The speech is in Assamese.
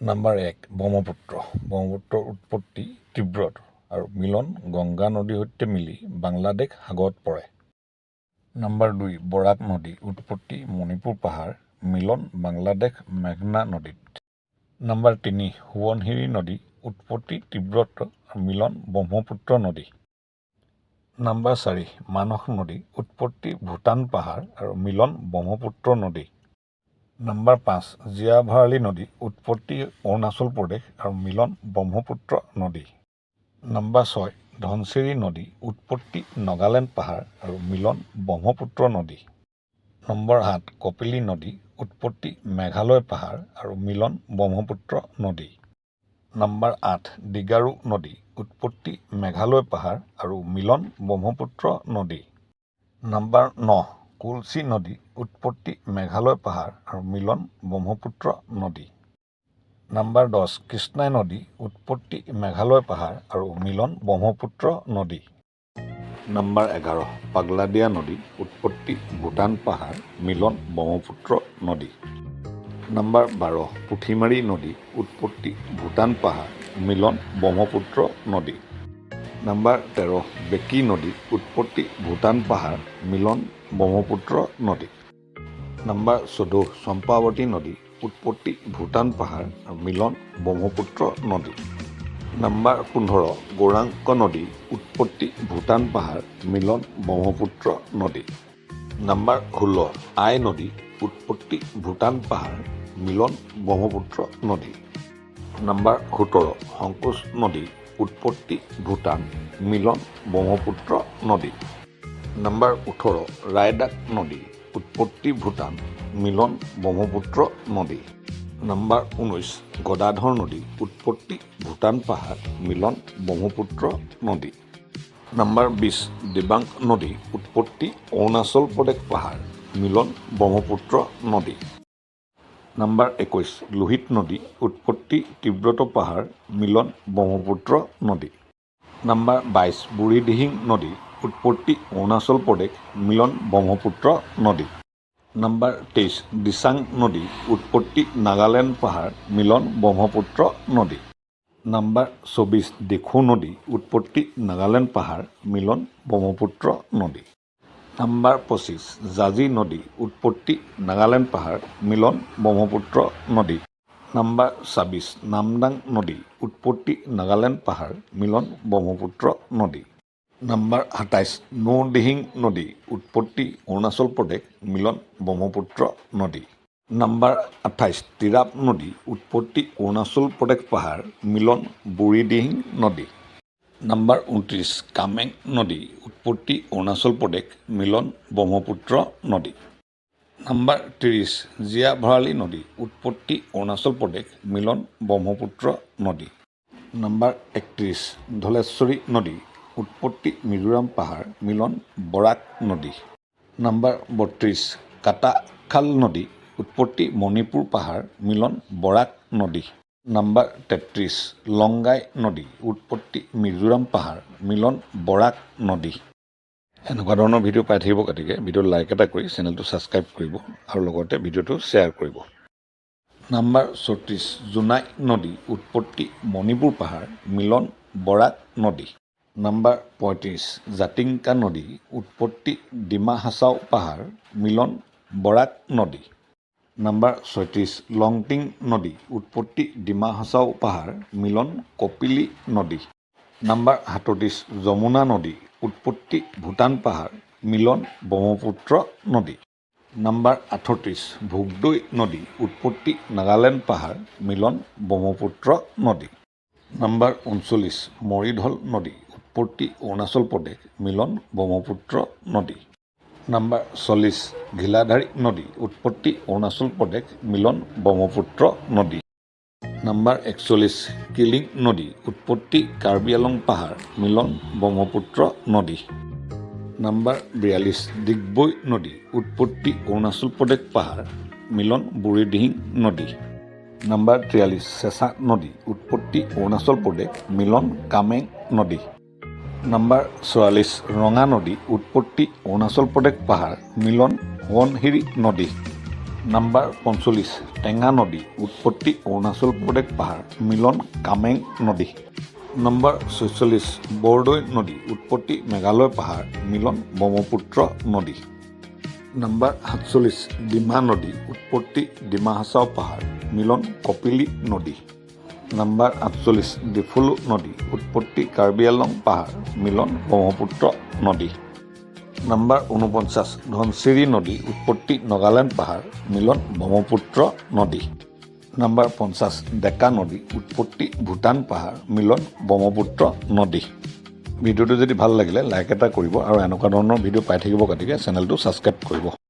নাম্বাৰ 1 ব্ৰহ্মপুত্ৰ। ব্ৰহ্মপুত্ৰৰ উৎপত্তি তীব্ৰত আৰু মিলন গংগা নদীৰ সৈতে মিলি বাংলাদেশ সাগৰত পৰে। নাম্বাৰ 2 বৰাক নদী। উৎপত্তি মণিপুৰ পাহাৰ, মিলন বাংলাদেশ মেঘনা নদীত। নাম্বাৰ 3 সোৱণশিৰি নদী। উৎপত্তি তীব্ৰত আৰু মিলন ব্ৰহ্মপুত্ৰ নদী। নাম্বাৰ 4 মানস নদী। উৎপত্তি ভূটান পাহাৰ আৰু মিলন ব্ৰহ্মপুত্ৰ নদী। নাম্বাৰ 5 জীয়া ভৰালী নদী। উৎপত্তি অৰুণাচল প্ৰদেশ আৰু মিলন ব্ৰহ্মপুত্ৰ নদী। নাম্বাৰ 6 ধনশিৰি নদী। উৎপত্তি নাগালেণ্ড পাহাৰ আৰু মিলন ব্ৰহ্মপুত্ৰ নদী। নম্বৰ 7 কপিলী নদী। উৎপত্তি মেঘালয় পাহাৰ আৰু মিলন ব্ৰহ্মপুত্ৰ নদী। নাম্বাৰ 8 দিগাৰু নদী। উৎপত্তি মেঘালয় পাহাৰ আৰু মিলন ব্ৰহ্মপুত্ৰ নদী। নাম্বাৰ 9 কুলচি নদী। উৎপত্তি মেঘালয় পাহাৰ আৰু মিলন ব্ৰহ্মপুত্ৰ নদী। নাম্বাৰ 10 কৃষ্ণাই নদী। উৎপত্তি মেঘালয় পাহাৰ আৰু মিলন ব্ৰহ্মপুত্ৰ নদী। নাম্বাৰ 11 পাগলাদিয়া নদী। উৎপত্তি ভূটান পাহাৰ, মিলন ব্ৰহ্মপুত্ৰ নদী। নাম্বাৰ 12 পুঠিমাৰী নদী। উৎপত্তি ভূটান পাহাৰ, মিলন ব্ৰহ্মপুত্ৰ নদী। নাম্বাৰ 13 বেকী নদী। উৎপত্তি ভূটান পাহাৰ, মিলন ব্ৰহ্মপুত্ৰ নদী। নাম্বাৰ 14 চম্পাৱতী নদী। উৎপত্তি ভূটান পাহাৰ আৰু মিলন ব্ৰহ্মপুত্ৰ নদী। নাম্বাৰ 15 গৌৰাঙ্গ নদী। উৎপত্তি ভূটান পাহাৰ, মিলন ব্ৰহ্মপুত্ৰ নদী। নাম্বাৰ 16 আই নদী। উৎপত্তি ভূটান পাহাৰ, মিলন ব্ৰহ্মপুত্ৰ নদী। নাম্বাৰ 17 সংকোচ নদী। উৎপত্তি ভূটান, মিলন ব্ৰহ্মপুত্ৰ নদী। নাম্বাৰ 18 ৰায়দাক নদী। উৎপত্তি ভূটান, মিলন ব্ৰহ্মপুত্ৰ নদী। নাম্বাৰ 19 গদাধৰ নদী। উৎপত্তি ভূটান পাহাৰ, মিলন ব্ৰহ্মপুত্ৰ নদী। নাম্বাৰ 20 দিবাং নদী। উৎপত্তি অৰুণাচল প্ৰদেশ পাহাৰ, মিলন ব্ৰহ্মপুত্ৰ নদী। নাম্বাৰ 21 লোহিত নদী। উৎপত্তি তীব্ৰত পাহাৰ, মিলন ব্ৰহ্মপুত্ৰ নদী। নাম্বাৰ 22 বুঢ়ীদিহিং নদী। উৎপত্তি অৰুণাচল প্ৰদেশ, মিলন ব্ৰহ্মপুত্ৰ নদী। নাম্বাৰ 23 দিচাং নদী। উৎপত্তি নাগালেণ্ড পাহাৰ, মিলন ব্ৰহ্মপুত্ৰ নদী। নাম্বাৰ 24 দিখৌ নদী। উৎপত্তি নাগালেণ্ড পাহাৰ, মিলন ব্ৰহ্মপুত্ৰ নদী। নাম্বাৰ 25 জাঁজি নদী। উৎপত্তি নাগালেণ্ড পাহাৰ, মিলন ব্ৰহ্মপুত্ৰ নদী। নাম্বাৰ 26 নামদাং নদী। উৎপত্তি নাগালেণ্ড পাহাৰ, মিলন ব্ৰহ্মপুত্ৰ নদী। নাম্বাৰ 27 নৌদিহিং নদী। উৎপত্তি অৰুণাচল প্ৰদেশ, মিলন ব্ৰহ্মপুত্ৰ নদী। নাম্বাৰ 28 তিৰাপ নদী। উৎপত্তি অৰুণাচল প্ৰদেশ পাহাৰ, মিলন বুঢ়ীদিহিং নদী। নাম্বাৰ 29 কামেং নদী। উৎপত্তি অৰুণাচল প্ৰদেশ, মিলন ব্ৰহ্মপুত্ৰ নদী। নাম্বাৰ 30 জীয়া ভৰালী নদী। উৎপত্তি অৰুণাচল প্ৰদেশ, মিলন ব্ৰহ্মপুত্ৰ নদী। নাম্বাৰ 31 ধলেশ্বৰী নদী। উৎপত্তি মিজোৰাম পাহাৰ, মিলন বৰাক নদী। নাম্বাৰ 32 কাটাখাল নদী। উৎপত্তি মণিপুৰ পাহাৰ, মিলন বৰাক নদী। নাম্বাৰ 33 লংগাই নদী। উৎপত্তি মিজোৰাম পাহাৰ, মিলন বৰাক নদী। এনেকুৱা ধৰণৰ ভিডিঅ' পাই থাকিব গতিকে ভিডিঅ'ত লাইক এটা কৰি চেনেলটো ছাবস্ক্ৰাইব কৰিব আৰু লগতে ভিডিঅ'টো শ্বেয়াৰ কৰিব। নাম্বাৰ 34 জোনাই নদী। উৎপত্তি মণিপুৰ পাহাৰ, মিলন বৰাক নদী। নাম্বাৰ 35 জাতিংগা নদী। উৎপত্তি ডিমা হাছাও পাহাৰ, মিলন বৰাক নদী। নাম্বাৰ 36 লংটিং নদী। উৎপত্তি ডিমা হাছাও পাহাৰ, মিলন কপিলী নদী। নাম্বাৰ 37 যমুনা নদী। উৎপত্তি ভূটান পাহাৰ, মিলন ব্ৰহ্মপুত্ৰ নদী। নাম্বাৰ 38 ভোগদৈ নদী। উৎপত্তি নাগালেণ্ড পাহাৰ, মিলন ব্ৰহ্মপুত্ৰ নদী। নাম্বাৰ 39 মৰিধল নদী। উৎপত্তি অৰুণাচল প্ৰদেশ, মিলন ব্ৰহ্মপুত্ৰ নদী। নাম্বাৰ 40 ঘিলাধাৰী নদী। উৎপত্তি অৰুণাচল প্ৰদেশ, মিলন ব্ৰহ্মপুত্ৰ নদী। নাম্বাৰ 41 কিলিং নদী। উৎপত্তি কাৰ্বি আংলং পাহাৰ, মিলন ব্ৰহ্মপুত্ৰ নদী। নাম্বাৰ 42 ডিগবৈ নদী। উৎপত্তি অৰুণাচল প্ৰদেশ পাহাৰ, মিলন বুঢ়ীদিহিং নদী। নাম্বাৰ 43 চেঁচা নদী। উৎপত্তি অৰুণাচল প্ৰদেশ, মিলন কামেং নদী। নাম্বাৰ 44 ৰঙা নদী। উৎপত্তি অৰুণাচল প্ৰদেশ পাহাৰ, মিলন সোৱণশিৰি নদী। নাম্বাৰ 45 টেঙা নদী উৎপত্তি অৰুণাচল প্ৰদেশ পাহাৰ মিলন কামেং নদী। নাম্বাৰ 46 বৰদৈ নদী উৎপত্তি মেঘালয় পাহাৰ মিলন ব্ৰহ্মপুত্ৰ নদী। নাম্বাৰ 47 ডিমা নদী উৎপত্তি ডিমা হাছাও পাহাৰ মিলন কপিলী নদী। নাম্বাৰ 48 ডিফলু নদী উৎপত্তি কাৰ্বি আংলং পাহাৰ মিলন ব্ৰহ্মপুত্ৰ নদী। নাম্বাৰ 49 ধনশিৰি নদী উৎপত্তি নগালেণ্ড পাহাৰ মিলন ব্ৰহ্মপুত্ৰ নদী। নাম্বাৰ 50 ডেকা নদী উৎপত্তি ভূটান পাহাৰ মিলন ব্ৰহ্মপুত্ৰ নদী। ভিডিঅ'টো যদি ভাল লাগিলে লাইক এটা কৰিব আৰু এনেকুৱা ধৰণৰ ভিডিঅ' পাই থাকিবৰ গতিকে চেনেলটো ছাবস্ক্ৰাইব কৰিব।